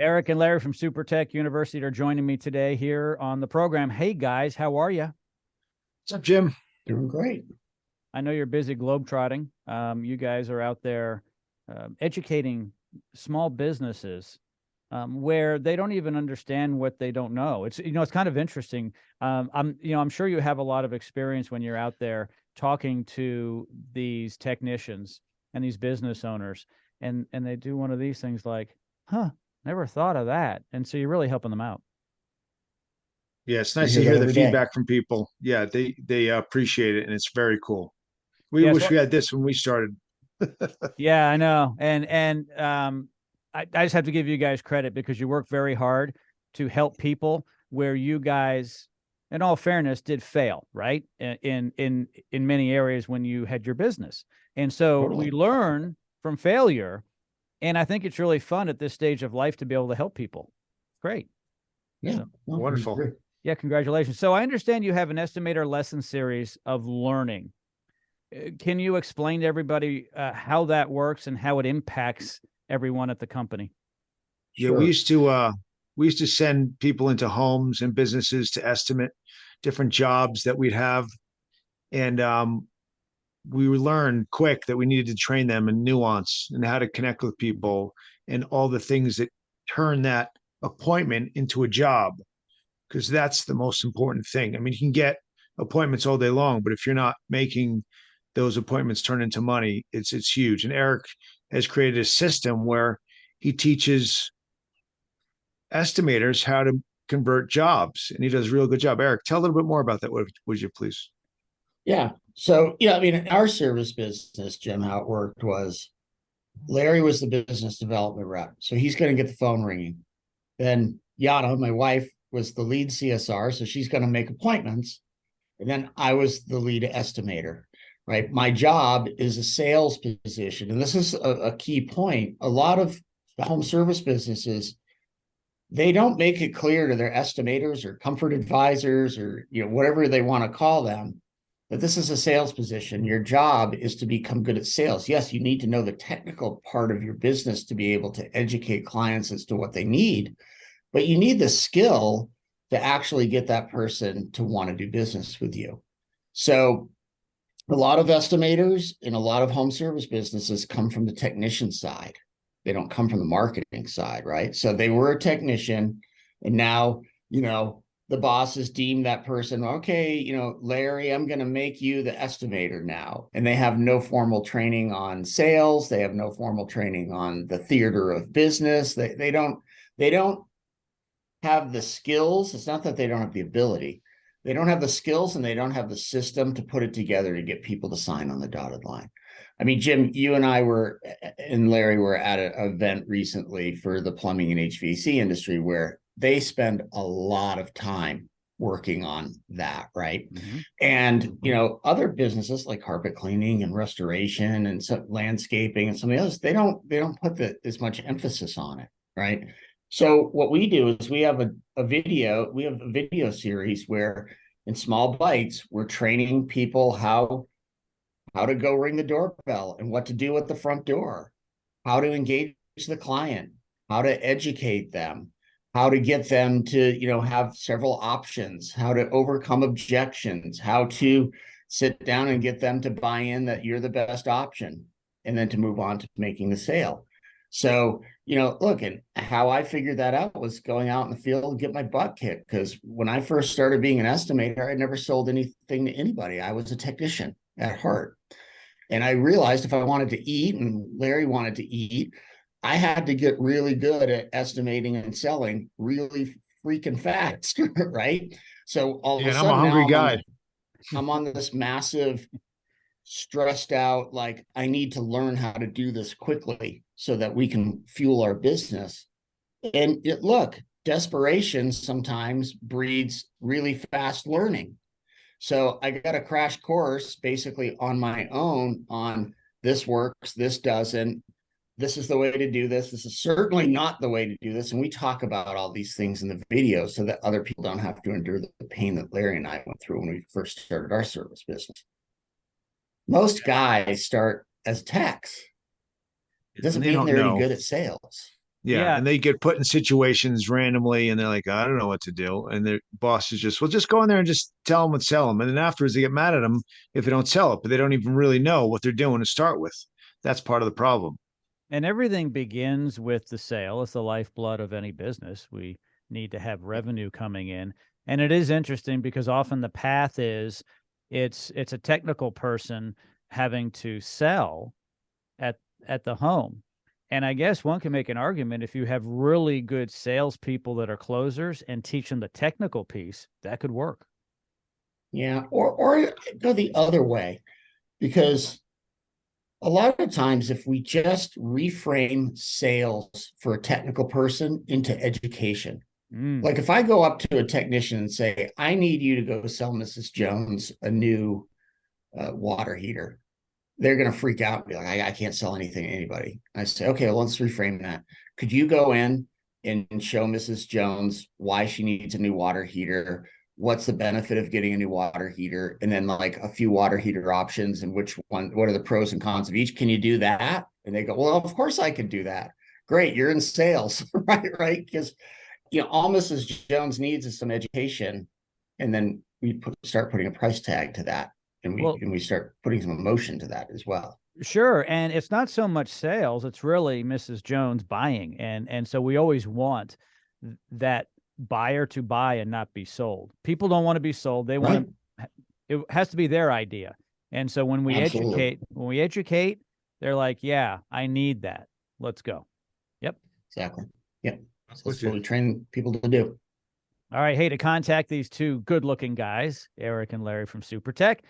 Eric and Larry from Super Tech University are joining me today here on the program. Hey guys, how are you? What's up, Jim? Doing great. I know you're busy globetrotting. You guys are out there educating small businesses where they don't even understand what they don't know. It's kind of interesting. I'm sure you have a lot of experience when you're out there talking to these technicians and these business owners, and they do one of these things like, huh, never thought of that. And so you're really helping them out. Yeah, it's We nice hear to that hear the every day. feedback from people. Yeah, they appreciate it, and it's very cool. We Yes. wish we had this when we started. Yeah, I know. And I just have to give you guys credit because you work very hard to help people where you guys, in all fairness, did fail, right? In many areas when you had your business. And so we Totally. learn from failure. And I think it's really fun at this stage of life to be able to help people. Great. Yeah. So, No, we Wonderful. agree. yeah, congratulations. So I understand you have an estimator lesson series of learning. Can you explain to everybody how that works and how it impacts everyone at the company? Yeah, Sure. we used to send people into homes and businesses to estimate different jobs that we'd have, and we learned quick that we needed to train them in nuance and how to connect with people and all the things that turn that appointment into a job, because that's the most important thing. I mean, you can get appointments all day long, but if you're not making those appointments turn into money, it's huge. And Eric has created a system where he teaches estimators how to convert jobs, and he does a real good job. Eric, tell a little bit more about that, would you please? Yeah. So, I mean, in our service business, Jim, how it worked was Larry was the business development rep. So he's going to get the phone ringing. Then Yana, my wife, was the lead CSR. So she's going to make appointments. And then I was the lead estimator, right? My job is a sales position. And this is a key point. A lot of the home service businesses, they don't make it clear to their estimators or comfort advisors or whatever they want to call them that this is a sales position. Your job is to become good at sales. Yes, you need to know the technical part of your business to be able to educate clients as to what they need, but you need the skill to actually get that person to want to do business with you. So a lot of estimators in a lot of home service businesses come from the technician side. They don't come from the marketing side, right? So they were a technician, and now, the bosses deem that person, okay, Larry, I'm going to make you the estimator now. And they have no formal training on sales. They have no formal training on the theater of business. They don't have the skills. It's not that they don't have the ability. They don't have the skills, and they don't have the system to put it together to get people to sign on the dotted line. I mean, Jim, you and I and Larry were at an event recently for the plumbing and HVAC industry where they spend a lot of time working on that, right? Mm-hmm. And, other businesses like carpet cleaning and restoration and landscaping and some of the others, they don't put as much emphasis on it, right? So what we do is we have a video series where in small bites, we're training people how to go ring the doorbell and what to do at the front door, how to engage the client, how to educate them, how to get them to, have several options, how to overcome objections, how to sit down and get them to buy in that you're the best option, and then to move on to making the sale. So, look, and how I figured that out was going out in the field and get my butt kicked. Because when I first started being an estimator, I never sold anything to anybody. I was a technician at heart. And I realized if I wanted to eat and Larry wanted to eat, I had to get really good at estimating and selling really freaking fast, right? So all of Yeah, a and I'm a sudden hungry now guy. I'm on this massive, stressed out, like I need to learn how to do this quickly so that we can fuel our business. And look, desperation sometimes breeds really fast learning. So I got a crash course basically on my own on this works, this doesn't. This is the way to do this. This is certainly not the way to do this. And we talk about all these things in the video so that other people don't have to endure the pain that Larry and I went through when we first started our service business. Most guys start as techs. It And doesn't they mean don't they're any know. good at sales. Yeah. And they get put in situations randomly and they're like, I don't know what to do. And their boss is just, well, just go in there and just tell them what sell them. And then afterwards they get mad at them if they don't sell it, but they don't even really know what they're doing to start with. That's part of the problem. And everything begins with the sale. It's the lifeblood of any business. We need to have revenue coming in. And it is interesting because often the path is it's a technical person having to sell at the home. And I guess one can make an argument if you have really good salespeople that are closers and teach them the technical piece, that could work. Yeah, or go the other way, because a lot of times if we just reframe sales for a technical person into education, like if I go up to a technician and say, I need you to go sell Mrs. Jones a new water heater, they're going to freak out and be like, I can't sell anything to anybody. I say, okay, well, let's reframe that. Could you go in and show Mrs. Jones why she needs a new water heater? What's the benefit of getting a new water heater? And then like a few water heater options and what are the pros and cons of each? Can you do that? And they go, well, of course I can do that. Great. You're in sales, right? Because, all Mrs. Jones needs is some education. And then we start putting a price tag to that. And we start putting some emotion to that as well. Sure. And it's not so much sales, it's really Mrs. Jones buying. And so we always want that buyer to buy and not be sold. People don't want to be sold. They want to, it has to be their idea. And so when we educate, they're like, yeah, I need that. Let's go. Yep. Exactly. Yep. That's what we train people to do. All right. Hey, to contact these two good looking guys, Eric and Larry from Super Tech,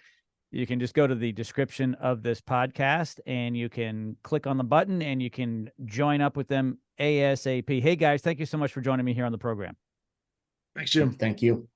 you can just go to the description of this podcast and you can click on the button and you can join up with them ASAP. Hey guys, thank you so much for joining me here on the program. Thanks, Jim. Thank you.